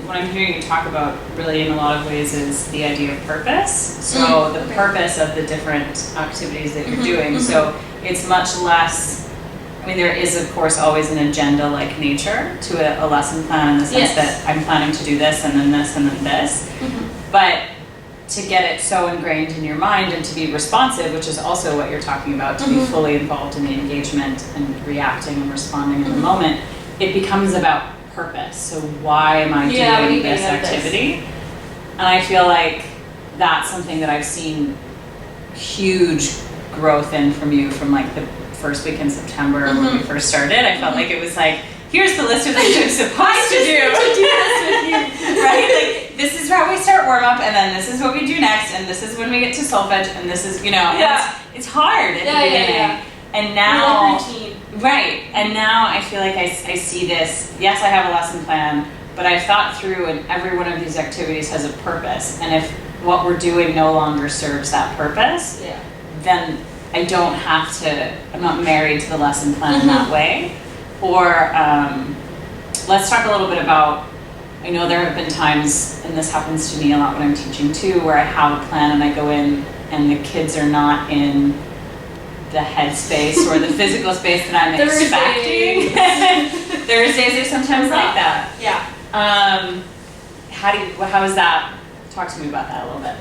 what I'm hearing you talk about really in a lot of ways is the idea of purpose. So the purpose of the different activities that you're doing. So it's much less, I mean, there is of course always an agenda-like nature to a lesson plan in the sense that I'm planning to do this and then this and then this. But to get it so ingrained in your mind and to be responsive, which is also what you're talking about, to be fully involved in the engagement and reacting and responding in the moment, it becomes about purpose. So why am I doing this activity? And I feel like that's something that I've seen huge growth in from you from like the first week in September when we first started. I felt like it was like, here's the list of things I'm supposed to do. Right? Like, this is how we start warm up, and then this is what we do next, and this is when we get to solfege, and this is, you know, it's hard at the beginning. And now, right, and now I feel like I see this, yes, I have a lesson plan, but I've thought through, and every one of these activities has a purpose, and if what we're doing no longer serves that purpose, then I don't have to, I'm not married to the lesson plan in that way. Or let's talk a little bit about, I know there have been times, and this happens to me a lot when I'm teaching too, where I have a plan and I go in and the kids are not in the headspace or the physical space that I'm expecting. Thursdays are sometimes like that. How is that? Talk to me about that a little bit.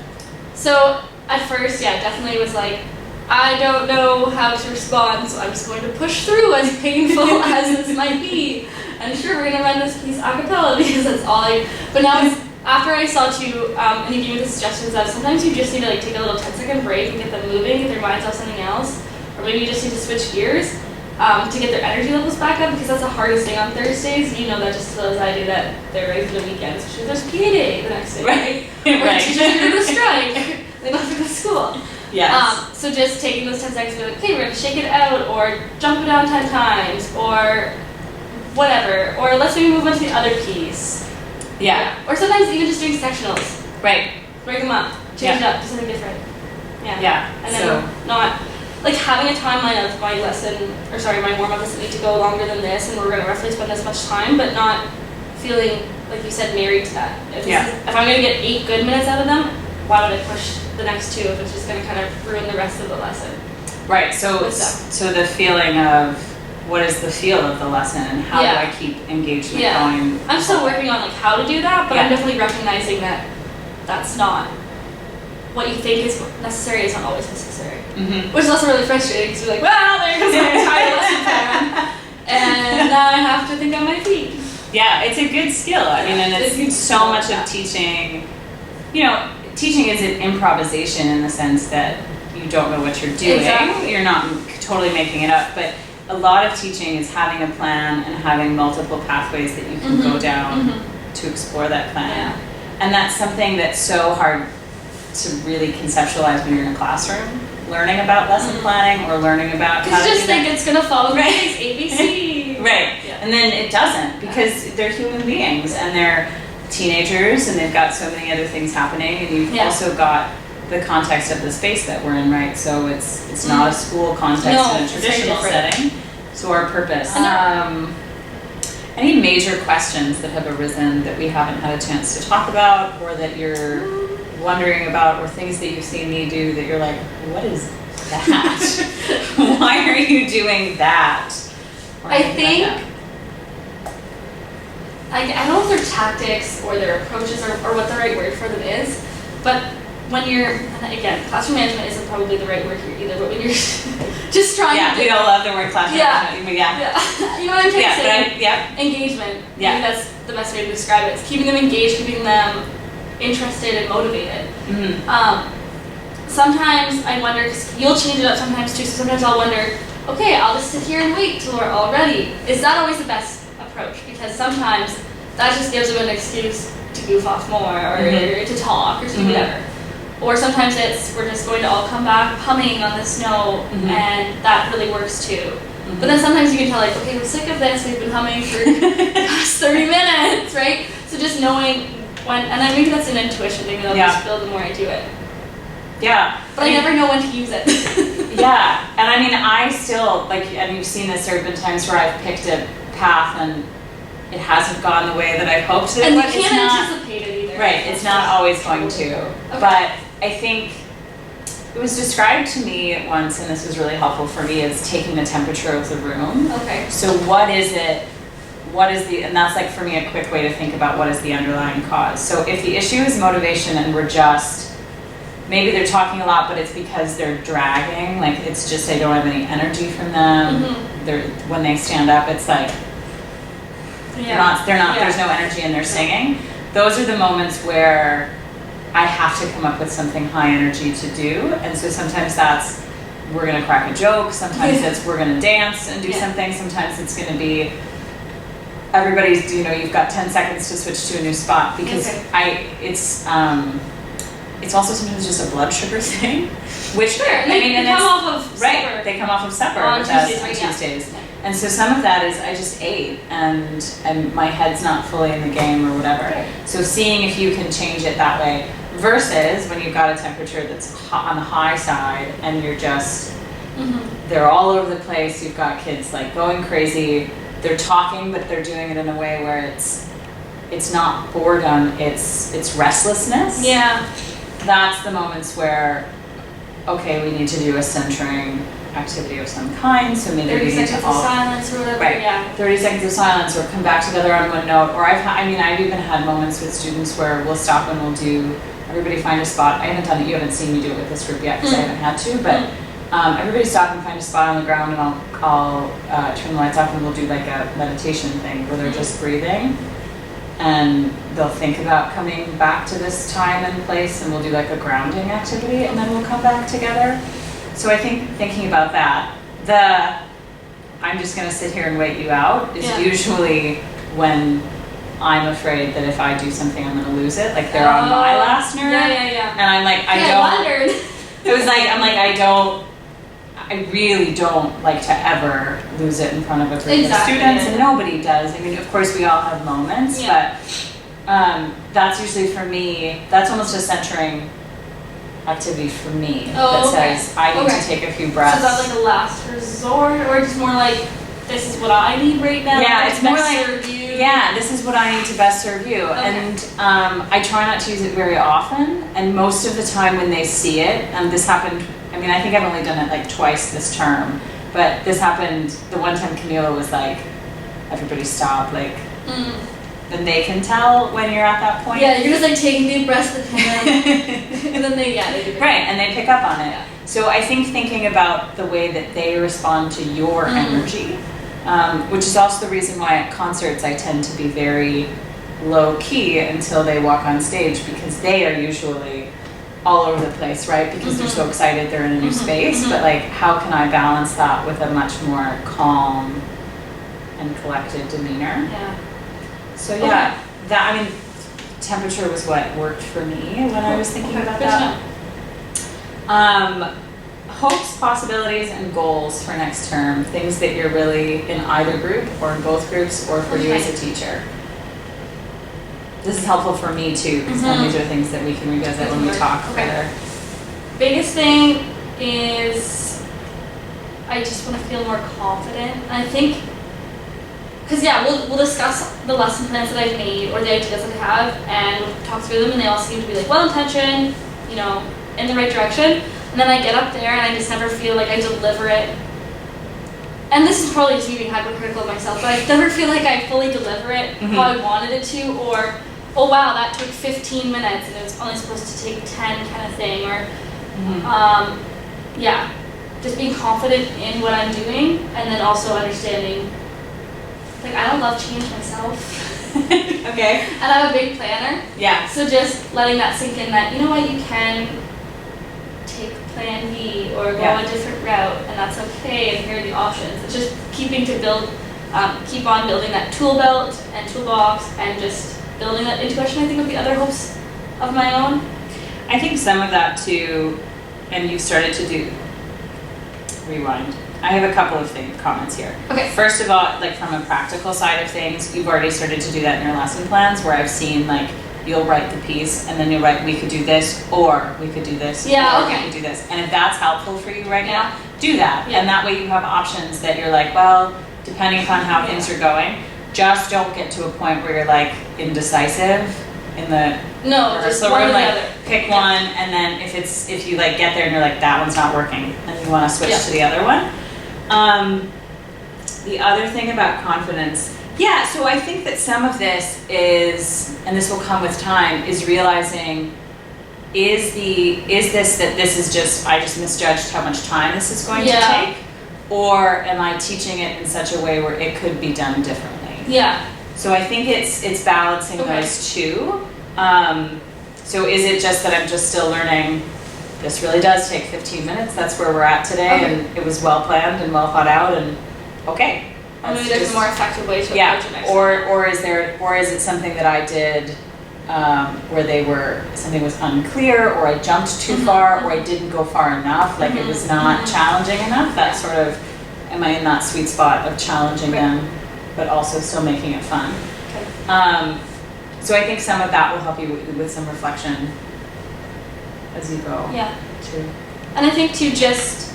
So at first, definitely was like, I don't know how to respond, so I'm just going to push through, as painful as this might be. And sure, we're going to run this piece a cappella because that's all but now it's, after I saw too, and you gave me the suggestions of sometimes you just need to like take a little 10-second break and get them moving, get their minds off something else, or maybe you just need to switch gears to get their energy levels back up, because that's the hardest thing on Thursdays. You know that just as I do, that they're ready for the weekend, especially there's PA day the next day, right? Or teachers are going to strike, they don't have to go to school. So just taking those 10 seconds to be like, okay, we're going to shake it out, or jump it down 10 times, or whatever, or let's maybe move on to the other piece. Or sometimes even just doing sectionals. Break them up, change it up, do something different. And then not, like having a timeline of my lesson, or sorry, my warm-up doesn't need to go longer than this, and we're going to roughly spend this much time, but not feeling, like you said, married to that. If I'm going to get 8 good minutes out of them, why would I push the next 2 if it's just going to kind of ruin the rest of the lesson? Right, so the feeling of, what is the feel of the lesson, and how do I keep engagement going? I'm still working on like how to do that, but I'm definitely recognizing that that's not what you think is necessary is not always necessary. Which is also really frustrating, because you're like, well, there goes my entire lesson plan, and now I have to think on my feet. It's a good skill. I mean, and it's so much of teaching, you know, teaching is an improvisation in the sense that you don't know what you're doing. You're not totally making it up, but a lot of teaching is having a plan and having multiple pathways that you can go down to explore that plan. And that's something that's so hard to really conceptualize when you're in a classroom, learning about lesson planning or learning about how to do that. You just think it's going to follow the ABC. And then it doesn't, because they're human beings and they're teenagers and they've got so many other things happening, and you've also got the context of the space that we're in, right? So it's not a school context in a traditional setting. So our purpose. Any major questions that have arisen that we haven't had a chance to talk about, or that you're wondering about, or things that you've seen me do that you're like, what is that? Why are you doing that? I think, I don't know if they're tactics or their approaches or what the right word for them is, but when you're, again, classroom management isn't probably the right word here either, but when you're just trying to do... we all love the word classroom management. You know what I'm trying to say? Engagement. Maybe that's the best way to describe it. It's keeping them engaged, keeping them interested and motivated. Sometimes I wonder, because you'll change it up sometimes too, so sometimes I'll wonder, okay, I'll just sit here and wait till we're all ready. Is that always the best approach? Because sometimes that just gives them an excuse to goof off more, or to talk, or to do whatever. Or sometimes it's, we're just going to all come back humming on this note, and that really works too. But then sometimes you can tell, like, okay, we're sick of this, we've been humming for the past 30 minutes, right? So just knowing when, and then maybe that's an intuition, maybe I'll just build the more I do it. But I never know when to use it. And I mean, I still, like, and you've seen this, there have been times where I've picked a path, and it hasn't gone the way that I hoped that And it you would. can't It's not, anticipate it either. right, it's not always going to. Okay. But I think it was described to me once, and this was really helpful for me, as taking the temperature of the room. Okay. So what is it, and that's like for me a quick way to think about what is the underlying cause. So if the issue is motivation and we're just, maybe they're talking a lot, but it's because they're dragging, like it's just I don't have any energy from them. When they stand up, it's like, they're not, there's no energy in their singing. Those are the moments where I have to come up with something high energy to do. And so sometimes that's, we're gonna crack a joke, sometimes it's we're gonna dance and do something, sometimes it's gonna be, everybody's, you've got 10 seconds to switch to a new spot, because it's also sometimes just a blood sugar thing, which they come off of supper. They come off of supper on with us Tuesdays, on Tuesdays. And so some of that is I just ate and my head's not fully in the game or whatever. Right. So seeing if you can change it that way versus when you've got a temperature that's on the high side and you're just, they're all over the place. You've got kids like going crazy. They're talking, but they're doing it in a way where it's not boredom, it's restlessness. Yeah. That's the moments where, okay, we need to do a centering activity of some kind. So maybe 30 we need seconds to of silence or whatever. right, Yeah. 30 seconds of silence, or come back together on one note. Or I've even had moments with students where we'll stop and we'll do, everybody find a spot. I haven't done it, you haven't seen me do it with this group yet because I haven't had to, but everybody stop and find a spot on the ground, and I'll turn the lights off and we'll do like a meditation thing where they're just breathing. And they'll think about coming back to this time and place, and we'll do like a grounding activity, and then we'll come back together. So I think thinking about that, I'm just going to sit here and wait you out is usually when I'm afraid that if I do something, I'm going to lose it. Like they're on my last nerve. Yeah. And I'm like, I wondered. It was like, I'm like, I really don't like to ever lose it in front of a group of students, and nobody does. I mean, of course we all have moments, but that's usually for me, that's almost a centering activity for me that says I need to take a few breaths. So is that like a last resort, or just more like, this is what I need right now? Yeah, it's more like, serve you? yeah, this is what I need to best serve you. And I try not to use it very often, and most of the time when they see it, and this happened, I mean, I think I've only done it like twice this term, but this happened the one time Camila was like, everybody stop, like, then they can tell when you're at that point. Yeah, you're just like taking deep breaths with him, and then they do. Right, and they pick up on it. Yeah. So I think thinking about the way that they respond to your energy, which is also the reason why at concerts I tend to be very low key until they walk on stage, because they are usually all over the place, right? Because they're so excited they're in a new space, but like how can I balance that with a much more calm and collected demeanor? Yeah. So that, I mean, temperature was what worked for me when I was thinking about that. Hopes, possibilities, and goals for next term, things that you're really in either group or in both groups or for you as a teacher. This is helpful for me too, because then these are things that we can revisit when we talk further. Biggest thing is I just want to feel more confident. I think, because we'll discuss the lesson plans that I've made or the ideas that I have, and we'll talk through them, and they all seem to be like well-intentioned, in the right direction. And then I get up there and I just never feel like I deliver it. And this is probably just me being hypercritical of myself, but I never feel like I fully deliver it how I wanted it to, or, oh wow, that took 15 minutes and it was only supposed to take 10 kind of thing, or, just being confident in what I'm doing, and then also understanding, like, I don't love change myself. Okay. And I'm a big planner. Yeah. So just letting that sink in that, you know what, you can take plan B or go a different route, and that's okay, and here are the options. It's just keep on building that tool belt and toolbox, and just building that intuition, I think, would be other hopes of my own. I think some of that too, and you've started to do, rewind. I have a couple of comments here. Okay. First of all, like from a practical side of things, you've already started to do that in your lesson plans, where I've seen like you'll write the piece and then you'll write, we could do this, or we could do this, or we could do this. And if that's helpful for you right now, do that. And that way you have options that you're like, well, depending upon how things are going. just don't get to a point where you're like indecisive in the No, just rehearsal one room, or the like other. pick one, and then if you like get there and you're like, that one's not working, then you want to switch to the other one. The other thing about confidence, so I think that some of this is, and this will come with time, is realizing, is this just, I just misjudged how much time this is going to take, or am I teaching it in such a way where it could be done differently? Yeah. So I think it's balancing those two. So is it just that I'm just still learning, this really does take 15 minutes, that's where we're at today, and it was well planned and well thought out, and okay. Or maybe there's a more effective way to approach it next time. Or is it something that I did where something was unclear, or I jumped too far, or I didn't go far enough, like it was not challenging enough? That sort of, am I in that sweet spot of challenging them, but also still making it fun? Okay. So I think some of that will help you with some reflection as you go. Yeah. Too. And I think too, just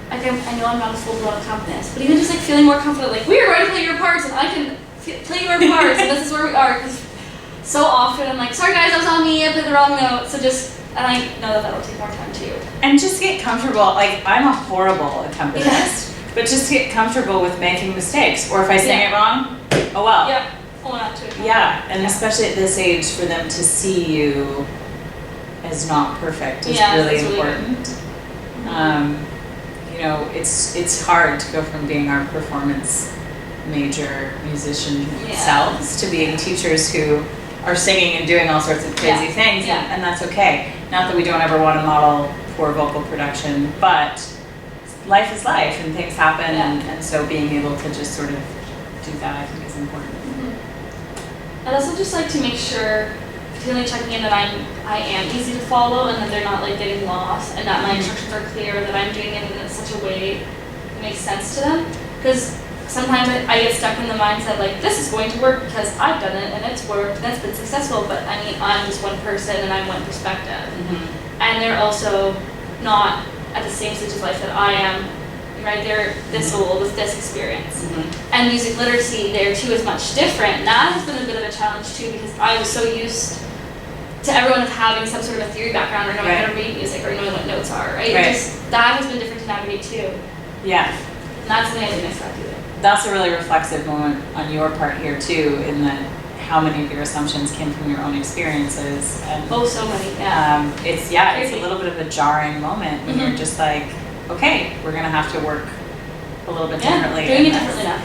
like I know I'm not a full blown accompanist, but even just like feeling more confident, like we're going to play your parts, and I can play your parts, and this is where we are. Because so often I'm like, sorry guys, that was on me, I played the wrong note. So and I know that will take more time too. And just get comfortable. Like, I'm a horrible accompanist, but just get comfortable with making mistakes. Or if I sing it wrong, oh well. Yeah. Own up to it. Yeah, and especially at this age, for them to see you as not perfect is really important. You know, it's hard to go from being our performance major musician selves to being teachers who are singing and doing all sorts of crazy things, and that's okay. Not that we don't ever want to model poor vocal production, but life is life and things happen, and so being able to just sort of do that, I think, is important. I'd also just like to make sure, continually checking in, that I am easy to follow, and that they're not like getting lost, and that my instructions are clear, that I'm doing it in such a way that makes sense to them. Because sometimes I get stuck in the mindset like, this is going to work because I've done it and it's worked and it's been successful, but I mean, I'm just one person and I'm one perspective. And they're also not at the same stage of life that I am, right? They're this old with this experience. And music literacy there too is much different. That has been a bit of a challenge too, because I was so used to everyone having some sort of a theory background, or knowing how to read music, or knowing what notes are, right? That has been different to navigate too. Yeah. And that's something I didn't expect either. That's a really reflexive moment on your part here too, in that how many of your assumptions came from your own experiences. And, so many, it's a little bit of a jarring moment when you're just like, okay, we're gonna have to work a little bit differently. Doing it differently now.